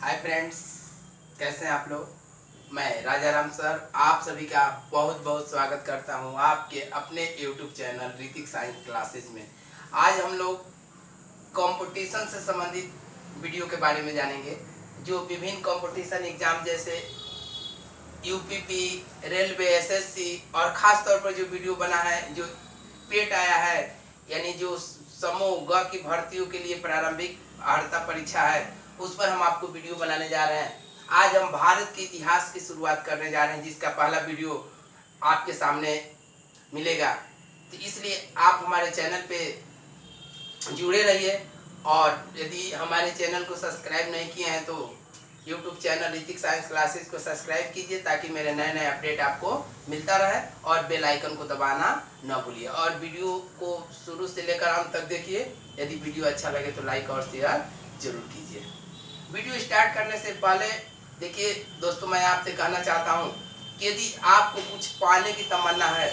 Hi friends, कैसे हैं आप लोग। मैं राजा राम सर आप सभी का बहुत बहुत स्वागत करता हूं आपके अपने YouTube channel Hrithik science classes में। आज हम लोग कंपटीशन से संबंधित वीडियो के बारे में जानेंगे। जो विभिन्न कंपटीशन एग्जाम जैसे यूपीपी, रेलवे, एसएससी और ख़ास तौर पर जो वीडियो बना है, जो पेट आया है, यानी जो समूह ग की भर्तियों के लिए प्रारंभिक अर्हता परीक्षा है, उस पर हम आपको वीडियो बनाने जा रहे हैं। आज हम भारत के इतिहास की शुरुआत करने जा रहे हैं, जिसका पहला वीडियो आपके सामने मिलेगा। तो इसलिए आप हमारे चैनल पे जुड़े रहिए, और यदि हमारे चैनल को सब्सक्राइब नहीं किए हैं तो YouTube channel Hrithik science classes को सब्सक्राइब कीजिए, ताकि मेरे नए नए अपडेट आपको मिलता रहे। और बेल आइकन को दबाना न भूलिए, और वीडियो को शुरू से लेकर अंत तक देखिए। यदि वीडियो अच्छा लगे तो लाइक और शेयर जरूर कीजिए। वीडियो स्टार्ट करने से पहले देखिए दोस्तों, मैं आपसे कहना चाहता हूँ कि यदि आपको कुछ पाने की तमन्ना है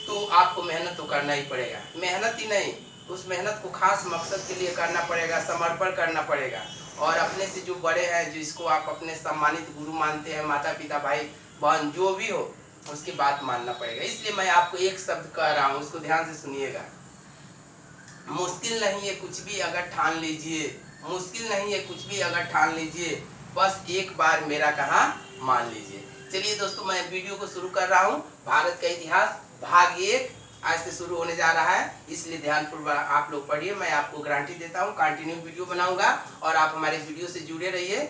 तो आपको मेहनत तो करना ही पड़ेगा। मेहनत ही नहीं, उस मेहनत को खास मकसद के लिए करना पड़ेगा, समर्पण करना पड़ेगा। और अपने से जो बड़े हैं, जिसको आप अपने सम्मानित गुरु मानते हैं, माता पिता, भाई बहन जो भी हो, उसकी बात मानना पड़ेगा। इसलिए मैं आपको एक शब्द कह रहा हूँ, उसको ध्यान से सुनिएगा। मुश्किल नहीं है कुछ भी अगर ठान लीजिए, मुश्किल नहीं है कुछ भी अगर ठान लीजिए, बस एक बार मेरा कहा मान लीजिए। चलिए दोस्तों, मैं वीडियो को शुरू कर रहा हूँ। भारत का इतिहास भाग 1 आज से शुरू होने जा रहा है, इसलिए ध्यानपूर्वक आप लोग पढ़िए। मैं आपको गारंटी देता हूँ कंटिन्यू वीडियो बनाऊंगा, और आप हमारे वीडियो से जुड़े रहिए।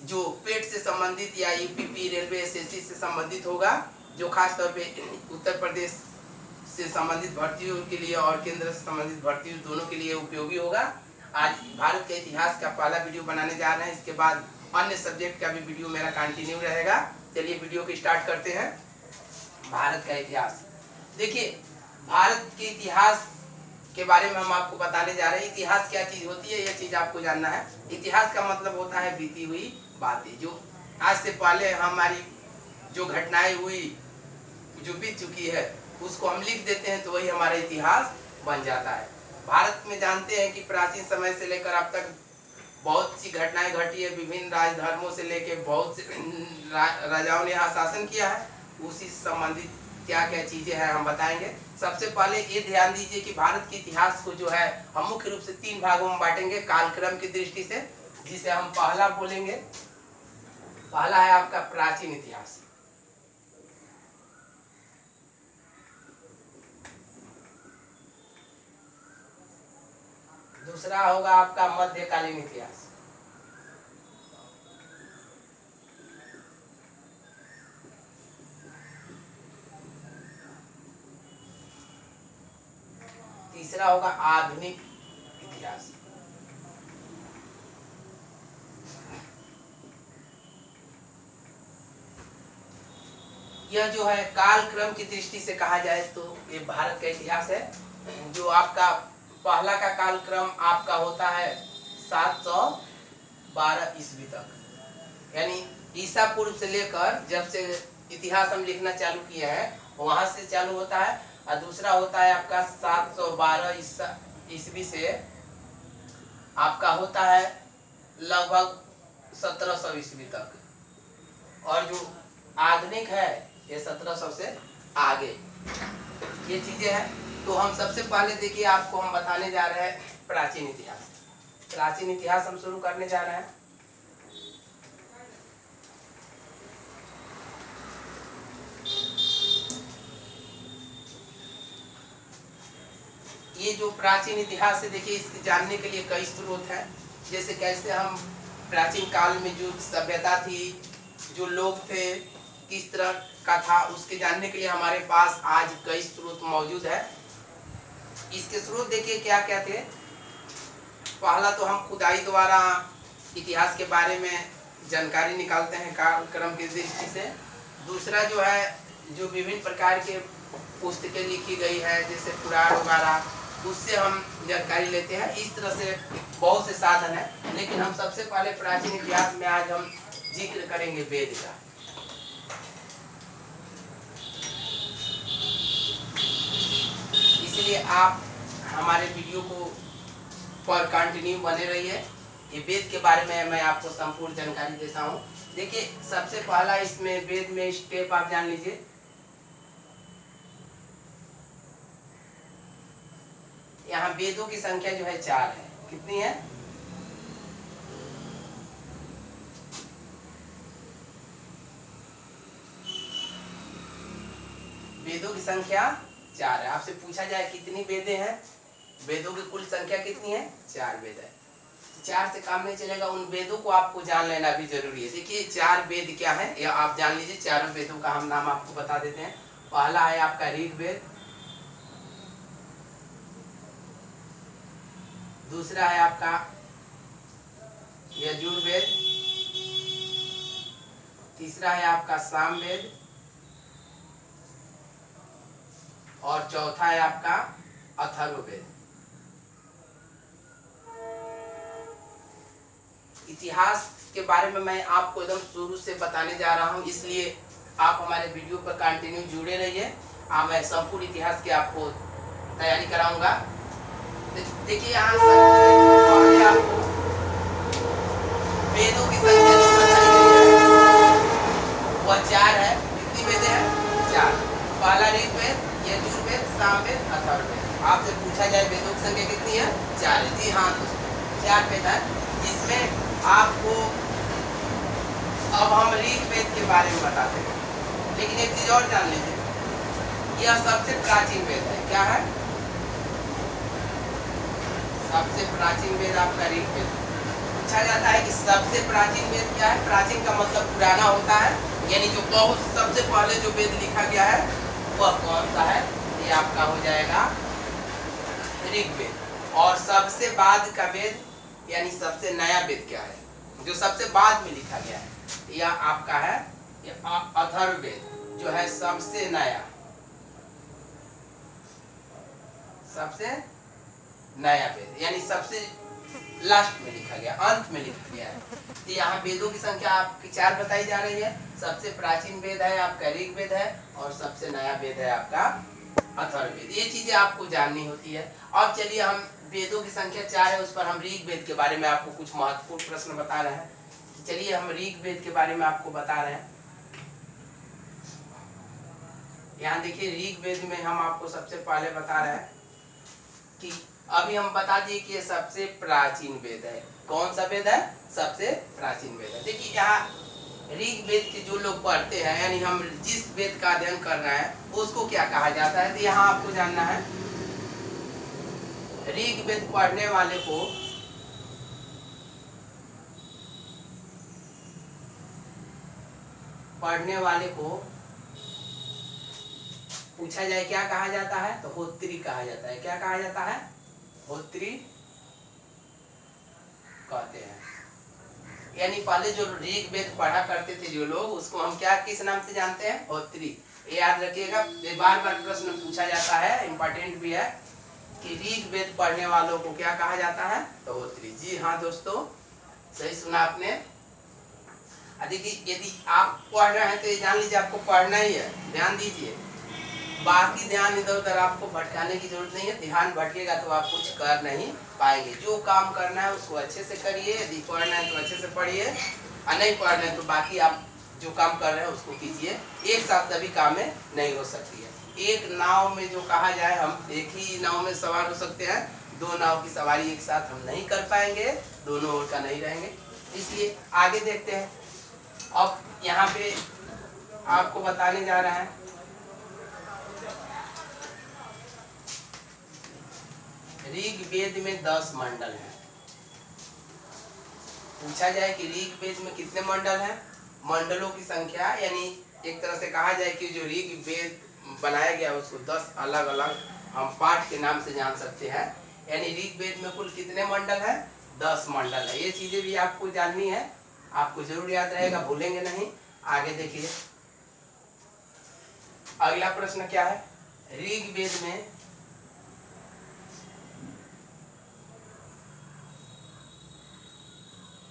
जो पेट से संबंधित या यूपीपी, रेलवे, एसएससी से संबंधित होगा, जो खास तौर पे उत्तर प्रदेश से संबंधित भर्तियों के लिए और केंद्र से संबंधित भर्तियों दोनों के लिए उपयोगी होगा। आज भारत के इतिहास का पहला वीडियो बनाने जा रहे हैं। इसके बाद अन्य सब्जेक्ट का भी वीडियो मेरा कंटिन्यू रहेगा। चलिए वीडियो को स्टार्ट करते हैं। भारत का इतिहास देखिए, भारत के इतिहास के बारे में हम आपको बताने जा रहे हैं। इतिहास क्या चीज होती है, यह चीज आपको जानना है। इतिहास का मतलब होता है बीती हुई बातें, जो आज से पहले हमारी जो घटनाएं हुई, जो बीत चुकी है, उसको हम लिख देते हैं, तो वही हमारा इतिहास बन जाता है। भारत में जानते हैं कि प्राचीन समय से लेकर अब तक बहुत सी घटनाएं घटी है। विभिन्न राजधर्मों से लेकर बहुत से राजाओं ने यहाँ शासन किया है। उसी से संबंधित क्या क्या चीजें हैं हम बताएंगे। सबसे पहले ये ध्यान दीजिए कि भारत के इतिहास को जो है हम मुख्य रूप से 3 भागों में बांटेंगे कालक्रम की दृष्टि से, जिसे हम पहला बोलेंगे। पहला है आपका प्राचीन इतिहास, दूसरा होगा आपका मध्यकालीन इतिहास, तीसरा होगा आधुनिक इतिहास। यह जो है कालक्रम की दृष्टि से कहा जाए तो ये भारत का इतिहास है। जो आपका पहला का कालक्रम आपका होता है 712 ईस्वी तक, यानी ईसा पूर्व से लेकर जब से इतिहास हम लिखना चालू किए हैं वहां से चालू होता है। और दूसरा होता है आपका 712 ईस्वी से आपका होता है लगभग 1700 ईस्वी तक। और जो आधुनिक है ये 1700 से आगे, ये चीजें हैं। तो हम सबसे पहले देखिए, आपको हम बताने जा रहे हैं प्राचीन इतिहास। प्राचीन इतिहास हम शुरू करने जा रहे हैं। ये जो प्राचीन इतिहास है, देखिए इसके जानने के लिए कई स्रोत हैं। जैसे कैसे हम प्राचीन काल में जो सभ्यता थी, जो लोग थे, किस तरह का था, उसके जानने के लिए हमारे पास आज कई स्रोत मौजूद है। इसके स्रोत देखिए क्या क्या थे। पहला तो हम खुदाई द्वारा इतिहास के बारे में जानकारी निकालते हैं कालक्रम की दृष्टि से। दूसरा जो है, जो विभिन्न प्रकार के पुस्तकें लिखी गई है जैसे पुराण वगैरह, उससे हम जानकारी लेते हैं। इस तरह से बहुत से साधन हैं, लेकिन हम सबसे पहले प्राचीन इतिहास में आज हम जिक्र करेंगे वेद का। इसलिए आप हमारे वीडियो को पर कंटिन्यू बने रहिए। ये वेद के बारे में मैं आपको संपूर्ण जानकारी देता हूँ। देखिए सबसे पहला इसमें वेद में स्टेप आप जान लीजिए। यहाँ वेदों की संख्या जो है 4 है। कितनी है? वेदों की संख्या 4 है। आपसे पूछा जाए कितनी वेदें हैं, वेदों की कुल संख्या कितनी है? 4 वेद है। 4 से काम नहीं चलेगा, उन वेदों को आपको जान लेना भी जरूरी है। देखिए 4 वेद क्या है या आप जान लीजिए। चारों वेदों का हम नाम आपको बता देते हैं। पहला है आपका ऋग्वेद, दूसरा है आपका यजुर्वेद, तीसरा है आपका सामवेद और चौथा है आपका अथर्ववेद। इतिहास के बारे में मैं आपको एकदम शुरू से बताने जा रहा हूं, इसलिए आप हमारे वीडियो पर कंटिन्यू जुड़े रहिए। मैं संपूर्ण इतिहास की आपको तैयारी कराऊंगा। देखिए यहाँ पहले आपको वेदों की संख्या जो बताई गई है वह 4 है। कितनी वेद है? 4। पहला ऋग्वेद, यजुर्वेद, सामवेद, अथर्ववेद। आपसे पूछा जाए वेदों की संख्या कितनी है? 4 है। जी हाँ दोस्तों, 4 वेद है। जिसमें आपको अब हम ऋग्वेद के बारे में बताते हैं, लेकिन एक चीज और जान लीजिए, यह सबसे प्राचीन वेद है। क्या है? सबसे प्राचीन वेद आपका ऋग्वेद। पूछा जाता है कि सबसे प्राचीन वेद क्या है? प्राचीन का मतलब पुराना होता है, यानी जो बहुत सबसे पहले जो वेद लिखा गया है वह कौन सा है? ये आपका हो जाएगा ऋग्वेद। और सबसे बाद का वेद यानी सबसे नया वेद क्या है, जो सबसे बाद में लिखा गया है? यह आपका है अथर्ववेद, जो है सबसे नया, सबसे नया वेद, यानी सबसे लास्ट में लिखा गया, अंत में लिखा गया है। तो यहाँ वेदों की संख्या आपकी 4 बताई जा रही है। सबसे प्राचीन वेद है आपका ऋग्वेद है और सबसे नया वेद है आपका अथर्ववेद। ये चीजें आपको जाननी होती है। अब चलिए हम वेदों की संख्या 4 है, उस पर हम ऋग्वेद के बारे में आपको कुछ महत्वपूर्ण प्रश्न बता रहे हैं। चलिए हम ऋग्वेद के बारे में आपको बता रहे हैं। यहाँ देखिए ऋग्वेद में हम आपको सबसे पहले बता रहे हैं कि अभी हम बता दिए कि ये सबसे प्राचीन वेद है। कौन सा वेद है? सबसे प्राचीन वेद है। देखिए यहाँ ऋग्वेद के जो लोग पढ़ते हैं, यानी हम जिस वेद का अध्ययन कर रहे हैं उसको क्या कहा जाता है, तो यहाँ आपको जानना है। ऋग्वेद पढ़ने वाले को पूछा जाए क्या कहा जाता है, तो होत्री कहा जाता है। क्या कहा जाता है? होत्री कहते हैं। यानी पहले जो ऋग्वेद पढ़ा करते थे जो लोग, उसको हम क्या किस नाम से जानते हैं? होत्री। याद रखिएगा, ये बार-बार प्रश्न पूछा जाता है, इम्पोर्टेंट भी है कि ऋग्वेद पढ़ने वालों को क्या कहा जाता है? तो होत्री। जी हाँ दोस्तों, सही सुना आपने। देखिए यदि आप पढ़ रहे हैं तो ये जान लीजिए आपको पढ़ना ही है, ध्यान दीजिए। बाकी ध्यान इधर उधर आपको भटकाने की जरूरत नहीं है। ध्यान भटकेगा तो आप कुछ कर नहीं पाएंगे। जो काम करना है उसको अच्छे से करिए। यदि पढ़ना है तो अच्छे से पढ़िए, और नहीं पढ़ना है तो बाकी आप जो काम कर रहे हैं उसको कीजिए। एक साथ सभी कामें नहीं हो सकती है। एक नाव में जो कहा जाए, हम एक ही नाव में सवार हो सकते हैं, 2 नाव की सवारी एक साथ हम नहीं कर पाएंगे, दोनों ओर का नहीं रहेंगे। इसलिए आगे देखते हैं। अब यहाँ पे आपको बताने जा रहा है, ऋग्वेद में 10 मंडल हैं। पूछा जाए कि ऋग्वेद में कितने मंडल हैं? मंडलों की संख्या, यानी एक तरह से कहा जाए कि जो ऋग्वेद बनाया गया उसको 10 अलग अलग हम पाठ के नाम से जान सकते हैं। यानी ऋग्वेद में कुल कितने मंडल हैं? 10 मंडल है। ये चीजें भी आपको जाननी है, आपको जरूर याद रहेगा, भूलेंगे नहीं। आगे देखिए अगला प्रश्न क्या है। ऋग्वेद में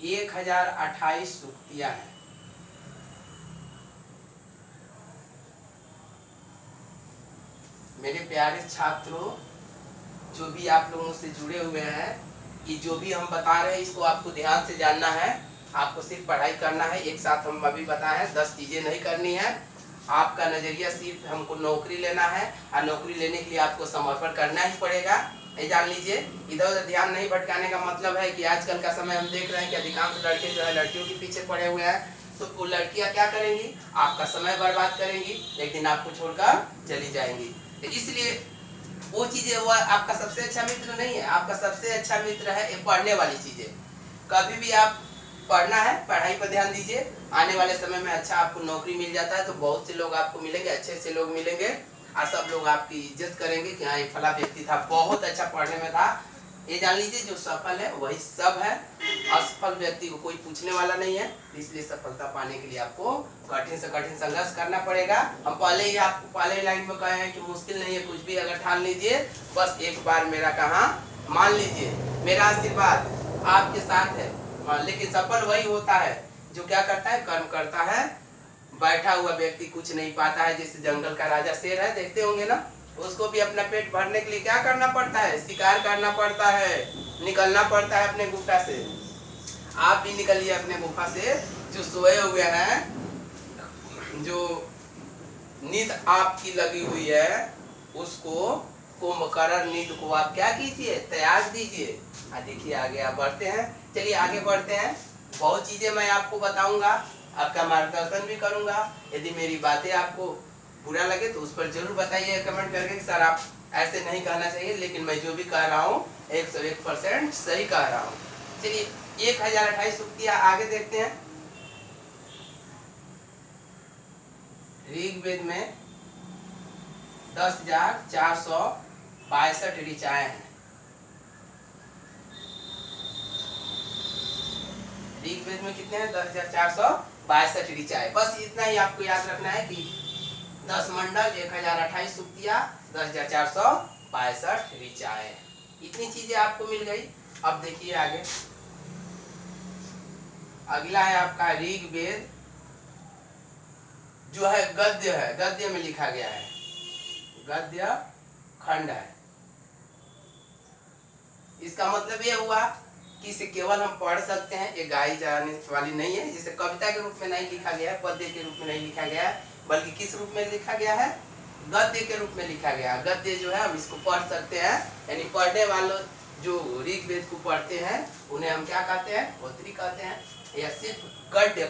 1028 सूक्तियां हैं। मेरे प्यारे छात्रों, जो भी आप लोगों से जुड़े हुए हैं, ये जो भी हम बता रहे हैं इसको आपको ध्यान से जानना है, आपको सिर्फ पढ़ाई करना है। एक साथ हम अभी बताए हैं 10 चीजें नहीं करनी है। आपका नजरिया सिर्फ हमको नौकरी लेना है, और नौकरी लेने के लिए आपको समर्पण करना ही पड़ेगा। ये जान लीजिए, इधर उधर ध्यान नहीं भटकाने का मतलब है कि आजकल का समय हम देख रहे हैं कि अधिकांश लड़के जो है लड़कियों के पीछे पड़े हुए हैं। तो वो लड़कियां क्या करेंगी, आपका समय बर्बाद करेंगी, एक दिन आपको छोड़कर चली जाएंगी। तो इसलिए वो चीजें, वो आपका सबसे अच्छा मित्र नहीं है। आपका सबसे अच्छा मित्र है ये पढ़ने वाली चीजें। कभी भी आप पढ़ना है, पढ़ाई पर ध्यान दीजिए। आने वाले समय में अच्छा आपको नौकरी मिल जाता है तो बहुत से लोग आपको मिलेंगे, अच्छे अच्छे लोग मिलेंगे, और सब लोग आपकी इज्जत करेंगे कि हाँ ये फला व्यक्ति था, बहुत अच्छा पढ़ने में था। ये जान लीजिए, जो सफल है वही सब है, असफल व्यक्ति को कोई पूछने वाला नहीं है। इसलिए सफलता पाने के लिए आपको कठिन से कठिन संघर्ष करना पड़ेगा। हम पहले ही आपको पहले लाइन में कहे हैं कि मुश्किल नहीं है, कुछ भी अगर ठान लीजिए, बस एक बार मेरा कहा मान लीजिए। मेरा आशीर्वाद आपके साथ है। लेकिन सफल वही होता है जो क्या करता है, कर्म करता है। बैठा हुआ व्यक्ति कुछ नहीं पाता है। जैसे जंगल का राजा शेर है, देखते होंगे ना, उसको भी अपना पेट भरने के लिए क्या करना पड़ता है, शिकार करना पड़ता है, निकलना पड़ता है अपने गुफा से। आप भी निकलिए अपने गुफा से। जो सोए हुए हैं, जो नींद आपकी लगी हुई है, उसको कुंभकर्ण नींद को आप क्या कीजिए, तैयार दीजिए। देखिए आगे आप बढ़ते हैं। चलिए आगे बढ़ते हैं। बहुत चीजें मैं आपको बताऊंगा, आपका मार्गदर्शन भी करूंगा। यदि मेरी बातें आपको बुरा लगे तो उस पर जरूर बताइए कमेंट करके कि सर आप ऐसे नहीं कहना चाहिए, लेकिन मैं जो भी कह रहा हूँ 101% सही कह रहा हूँ। चलिए 1028 सूक्तियां आगे देखते हैं। ऋग्वेद में 10,462 ऋचाएं हैं। ऋग्वेद में कितने हैं, 10,462 ऋचाएं। बस इतना ही आपको याद रखना है कि 10 मंडल, 1028 सूक्तियां, 10,462 ऋचाएं। इतनी चीजें आपको मिल गई। अब देखिए आगे, अगला है आपका ऋग्वेद, जो है गद्य है, गद्य में लिखा गया है, गद्य खंड है। इसका मतलब ये हुआ कि इसे केवल हम पढ़ सकते हैं, ये गाई जाने वाली नहीं है। जिसे कविता के रूप में नहीं लिखा गया है, पद्य के रूप में नहीं लिखा गया है, बल्कि किस रूप में लिखा गया है, गद्य के रूप में लिखा गया है। गद्य जो है हम इसको पढ़ सकते हैं, यानी पढ़ने वालों जो ऋग्वेद को पढ़ते हैं उन्हें हम क्या कहते हैं, होत्री कहते हैं। यह सिर्फ गद्य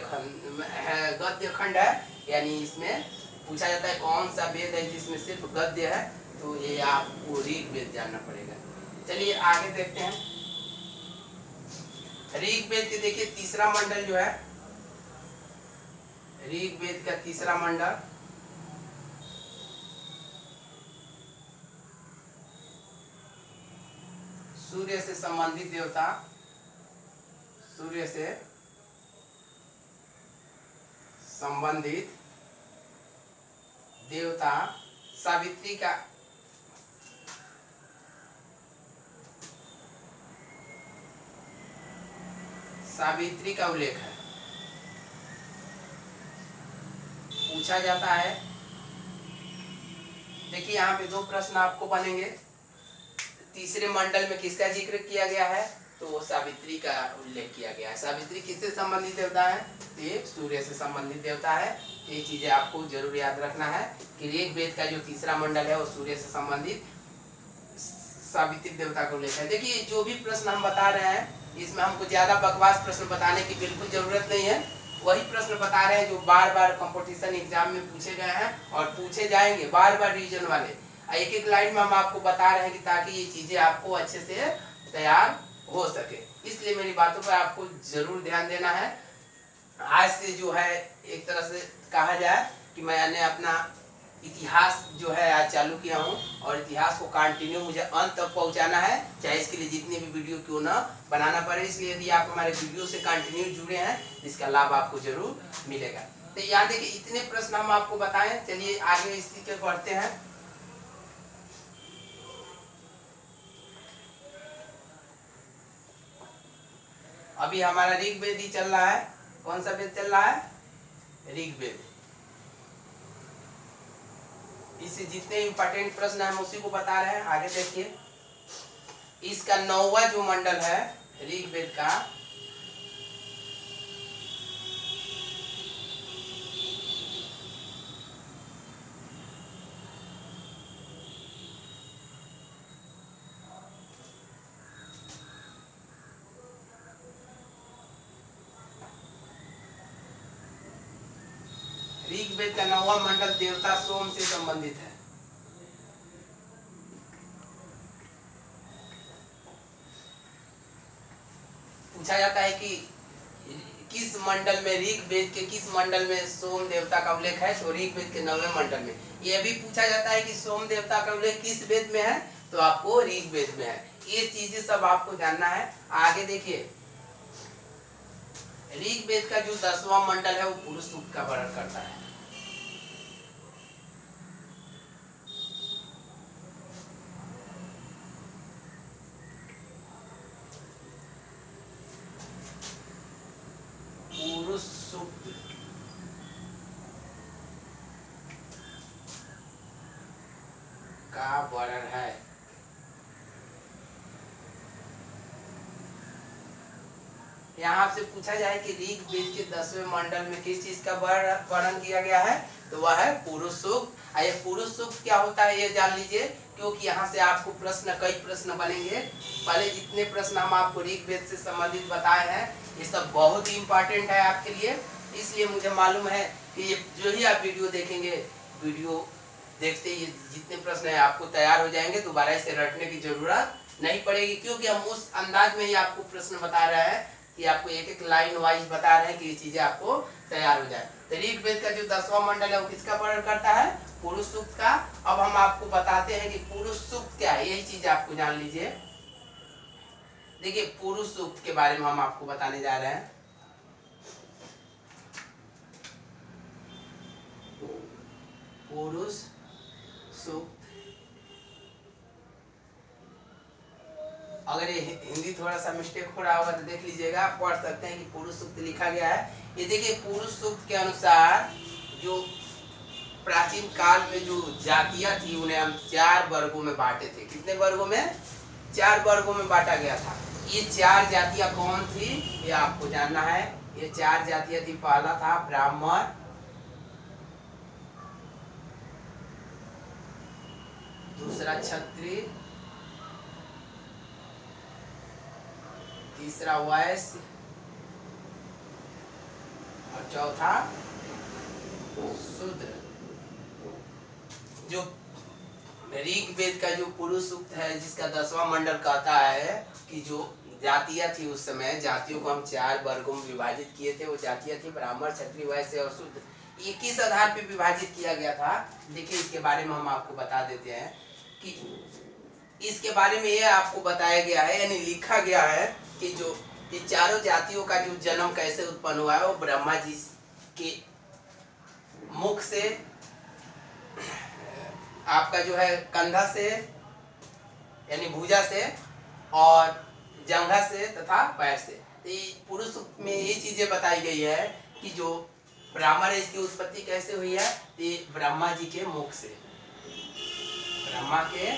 खंड है, यानी इसमें पूछा जाता है कौन सा वेद है जिसमें सिर्फ गद्य है, तो ये आपको ऋग्वेद जानना पड़ेगा। चलिए आगे देखते हैं। ऋग्वेद के देखिए तीसरा मंडल जो है, ऋग्वेद का तीसरा मंडल सूर्य से संबंधित देवता, सूर्य से संबंधित देवता सावित्री का उल्लेख है। पूछा जाता है, देखिए यहाँ पे 2 प्रश्न आपको बनेंगे। तीसरे मंडल में किसका जिक्र किया गया है, तो वो सावित्री का उल्लेख किया गया है। सावित्री किससे संबंधित देवता है, ये सूर्य से संबंधित देवता है। ये चीजें आपको जरूर याद रखना है कि ऋग्वेद का जो तीसरा मंडल है वो सूर्य से संबंधित सावित्री देवता का उल्लेख है। देखिए जो भी प्रश्न हम बता रहे हैं इसमें हमको ज्यादा बकवास प्रश्न बताने की बिल्कुल जरूरत नहीं है। वही प्रश्न बता रहे हैं जो बार बार कंपटीशन एग्जाम में पूछे गए हैं और पूछे जाएंगे बार बार रिवीजन वाले। एक एक लाइन में हम आपको बता रहे हैं कि ताकि ये चीजें आपको अच्छे से तैयार हो सके। इसलिए मेरी बातों पर आपको जरूर ध्यान देना है। आज से जो है एक तरह से कहा जाए कि मैंने अपना इतिहास जो है आज चालू किया हूँ, और इतिहास को कंटिन्यू मुझे अंत तक पहुँचाना है, चाहे इसके लिए जितनी भी वीडियो क्यों ना बनाना पड़े। इसलिए यदि आप हमारे वीडियो से कंटिन्यू जुड़े हैं इसका लाभ आपको जरूर मिलेगा। तो यहाँ देखिए इतने प्रश्न हम आपको बताएं। चलिए आगे इसी के बढ़ते हैं। अभी हमारा ऋग्वेद ही चल रहा है। कौन सा वेद चल रहा है, ऋग्वेद। इससे जितने इंपॉर्टेंट प्रश्न हम उसी को बता रहे हैं। आगे देखिए, इसका 9वां जो मंडल है ऋग्वेद का, ऋग्वेद का 9वां मंडल देवता सोम से संबंधित है। पूछा जाता है कि किस मंडल में, ऋग्वेद के किस मंडल में सोम देवता का उल्लेख है, तो ऋग्वेद के 9वें मंडल में। यह भी पूछा जाता है कि सोम देवता का उल्लेख किस वेद में है, तो आपको ऋग्वेद में है। ये चीजें सब आपको जानना है। आगे देखिए, ऋग्वेद का जो 10वां मंडल है वो पुरुष सूक्त का वर्णन करता है। पुरुष सूक्त का वर्णन है। यहाँ आपसे पूछा जाए कि ऋग्वेद के 10वें मंडल में किस चीज का वर्णन किया गया है, तो वह है पुरुष सूक्त। ये पुरुष सूक्त क्या होता है ये जान लीजिए, क्योंकि यहाँ से आपको कई प्रश्न बनेंगे। पहले जितने प्रश्न हम आपको ऋग्वेद से संबंधित बताए हैं ये सब बहुत ही इम्पोर्टेंट है आपके लिए। इसलिए मुझे मालूम है कि ये जो ही आप वीडियो देखेंगे, वीडियो देखते ही जितने प्रश्न है आपको तैयार हो जाएंगे, दोबारा इसे रटने की जरूरत नहीं पड़ेगी, क्योंकि हम उस अंदाज में ही आपको प्रश्न बता रहे हैं कि आपको एक एक लाइन वाइज बता रहे हैं कि ये चीजें आपको तैयार हो जाए। तो ऋग्वेद का जो 10वां मंडल है वो किसका वर्णन करता है, पुरुष सूक्त का। अब हम आपको बताते हैं कि पुरुष सूक्त क्या है, यही चीज आपको जान लीजिए। देखिए, पुरुष सूक्त के बारे में हम आपको बताने जा रहे हैं। पुरुष सूक्त, अगर ये हिंदी थोड़ा सा मिस्टेक हो रहा होगा तो देख लीजिएगा, आप पढ़ सकते हैं कि पुरुष सूक्त लिखा गया है। ये देखिए, पुरुष सूक्त के अनुसार जो प्राचीन काल में जो जातियां थी उन्हें हम 4 वर्गों में बांटे थे। कितने वर्गों में? 4 वर्गों में बांटा गया था। ये 4 जातियां कौन थी ये आपको जानना है। ये 4 जातियां थी, पहला था ब्राह्मण, दूसरा क्षत्रिय, तीसरा वैश्य और चौथा शूद्र। जो ऋग्वेद का जो पुरुष सूक्त है जिसका 10वां मंडल कहता है कि जो जातियां थी उस समय, जातियों को हम 4 वर्गों में विभाजित किए थे। वो जातियां थी ब्राह्मण, क्षत्रिय, वैश्य और शूद्र। ये किस आधार पे विभाजित किया गया था, देखिए इसके बारे में हम आपको बता देते हैं कि इसके बारे में ये आपको बताया गया है, यानी लिखा गया है कि जो ये चारों जातियों का जो जन्म कैसे उत्पन्न हुआ है वो ब्रह्मा जी के मुख से, आपका जो है कंधा से यानी भुजा से, और जंघा से तथा पैर से। तो पुरुष में ये चीजें बताई गई है कि जो ब्राह्मण है इसकी उत्पत्ति कैसे हुई है, ये ब्रह्मा जी के मुख से, ब्रह्मा के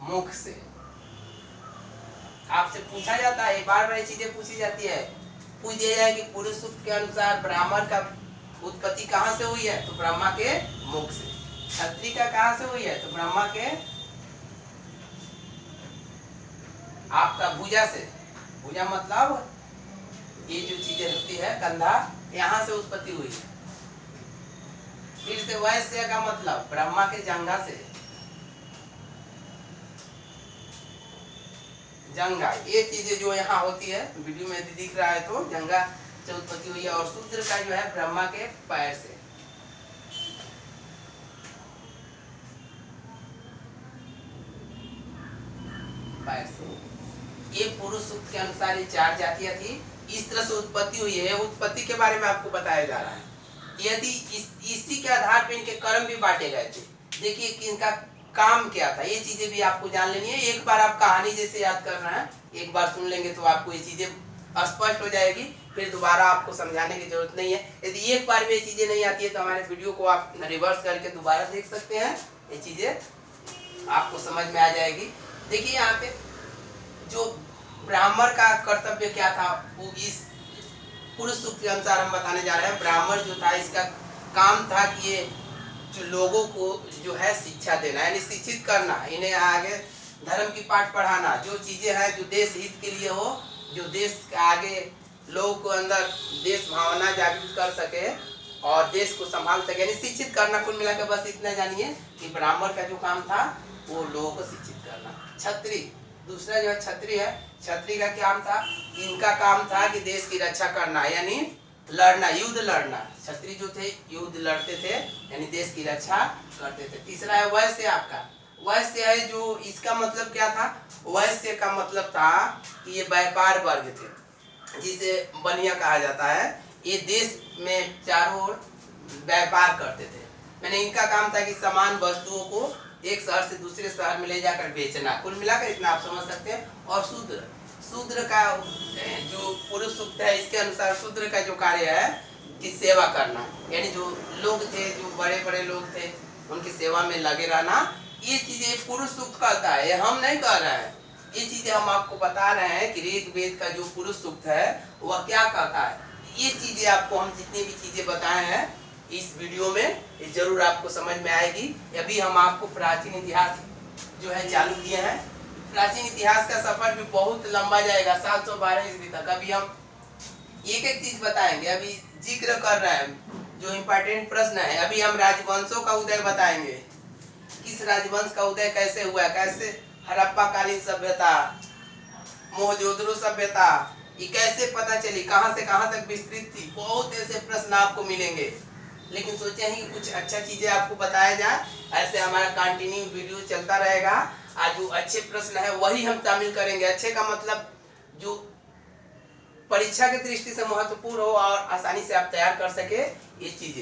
मुख से। आपसे पूछा जाता है, बार बार ये चीजें पूछी जाती है, पूछ दिया जाए कि पुरुष सूक्त के अनुसार ब्राह्मण का उत्पत्ति कहाँ से हुई है, तो ब्रह्मा के मुख से। क्षत्रिय का कहाँ से हुई है, तो ब्रह्मा के आपका भुजा से। भुजा मतलब ये जो चीजें होती है कंधा, यहाँ से उत्पत्ति हुई है। फिर से वैश्य का मतलब ब्रह्मा के जंघा से, जंघा। ये चीजें जो यहाँ होती है वीडियो में दिख रहा है तो जंघा से उत्पत्ति हुई है। और शूद्र का जो है ब्रह्मा के पैर से। पैर से। ये पुरुष सूक्त के अनुसार ये 4 जातियां थी, इस तरह से उत्पत्ति हुई है। उत्पत्ति के बारे में आपको बताया जा रहा है। यदि इसी के आधार पर इनके कर्म भी बांटे गए थे। देखिए कि इनका काम क्या था, ये चीजें भी आपको जान लेनी है। एक बार आप कहानी जैसे याद कर रहे हैं, एक बार सुन लेंगे तो आपको ये चीजें स्पष्ट हो जाएगी, फिर दोबारा आपको समझाने की जरूरत नहीं है। यदि एक बार में ये चीजें नहीं आती है तो हमारे वीडियो को आप रिवर्स करके दोबारा देख सकते हैं, ये चीजें आपको समझ में आ जाएगी। देखिए यहाँ पे जो ब्राह्मण का कर्तव्य क्या था वो इस पुरुष सूक्त के अनुसार हम बताने जा रहे हैं। ब्राह्मण जो था इसका काम था कि ये जो लोगों को जो है शिक्षा देना, यानी शिक्षित करना, इन्हें आगे धर्म की पाठ पढ़ाना, जो चीजें हैं जो देश हित के लिए हो, जो देश के आगे लोगों को अंदर देश भावना जागृत कर सके और देश को संभाल सके, यानी शिक्षित करना। कुल मिलाकर बस इतना जानिए कि ब्राह्मण का जो काम था वो लोगों को शिक्षित करना। क्षत्रिय, दूसरा जो है क्षत्रिय है, क्षत्रिय का काम था, इनका काम था कि देश की रक्षा करना, यानी लड़ना, युद्ध लड़ना। क्षत्रिय जो थे युद्ध लड़ते थे, यानी देश की रक्षा करते थे। तीसरा है वैश्य। आपका वैश्य है जो, इसका मतलब क्या था? वैश्य का मतलब था कि ये व्यापार वर्ग थे, जिसे बनिया कहा जाता है। ये देश में चारों ओर व्यापार करते थे, मैंने इनका काम था कि समान वस्तुओं को एक शहर से दूसरे शहर में ले जाकर बेचना। कुल मिलाकर इतना आप समझ सकते हैं। और शूद्र, शूद्र का जो पुरुष सूक्त है इसके अनुसार शूद्र का जो कार्य है कि सेवा करना, यानी जो लोग थे, जो बड़े बड़े लोग थे, उनकी सेवा में लगे रहना। ये चीजें पुरुष सूक्त कहता है, ये हम नहीं कह रहे हैं, ये चीजें हम आपको बता रहे हैं कि ऋग्वेद का जो पुरुष सूक्त है वह क्या कहता है। ये चीजें आपको हम जितनी भी चीजें बताए हैं इस वीडियो में, ये जरूर आपको समझ में आएगी। अभी हम आपको प्राचीन इतिहास जो है चालू किए हैं। प्राचीन इतिहास का सफर भी बहुत लंबा जाएगा, 712 ईस्वी तक। अभी हम एक एक चीज बताएंगे, अभी जिक्र कर रहे हैं जो इम्पोर्टेंट प्रश्न है। अभी हम राजवंशों का उदय बताएंगे, किस राजवंश का उदय कैसे हुआ, कैसे हड़प्पा कालीन सभ्यता, मोहनजोदड़ो सभ्यता, ये कैसे पता चली, कहां से कहां तक विस्तृत थी। बहुत ऐसे प्रश्न आपको मिलेंगे, लेकिन सोचे हैं कि कुछ अच्छा चीजें आपको बताया जाए। ऐसे हमारा कंटिन्यू वीडियो चलता रहेगा। आज जो अच्छे प्रश्न है वही हम शामिल करेंगे। अच्छे का मतलब जो परीक्षा की दृष्टि से महत्वपूर्ण हो और आसानी से आप तैयार कर सके ये चीजें।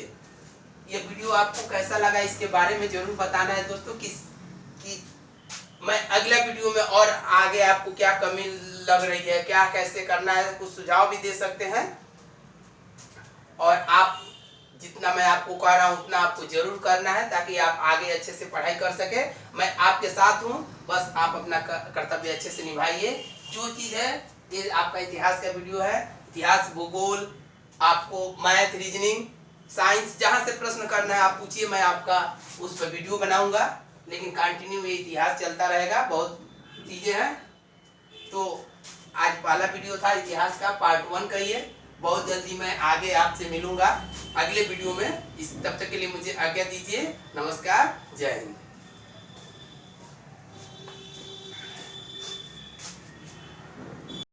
ये वीडियो आपको कैसा लगा इसके बारे में जरूर बताना है दोस्तों। कि मैं अगला वीडियो में और आगे आपको क्या कमी लग रही है, क्या कैसे करना है, कुछ सुझाव भी दे सकते हैं। और आप जितना मैं आपको कह रहा हूँ उतना आपको जरूर करना है, ताकि आप आगे अच्छे से पढ़ाई कर सके। मैं आपके साथ हूँ, बस आप अपना कर्तव्य अच्छे से निभाइए। जो चीज है, ये आपका इतिहास का वीडियो है, इतिहास, भूगोल, आपको मैथ, रीजनिंग, साइंस, जहाँ से प्रश्न करना है आप पूछिए, मैं आपका उस पर वीडियो बनाऊंगा। लेकिन कंटिन्यू ये इतिहास चलता रहेगा, बहुत चीजें हैं। तो आज पहला वीडियो था इतिहास का, पार्ट 1 का। ये बहुत जल्दी मैं आगे आपसे मिलूंगा अगले वीडियो में। तब तक के लिए मुझे आज्ञा दीजिए। नमस्कार, जय हिंद।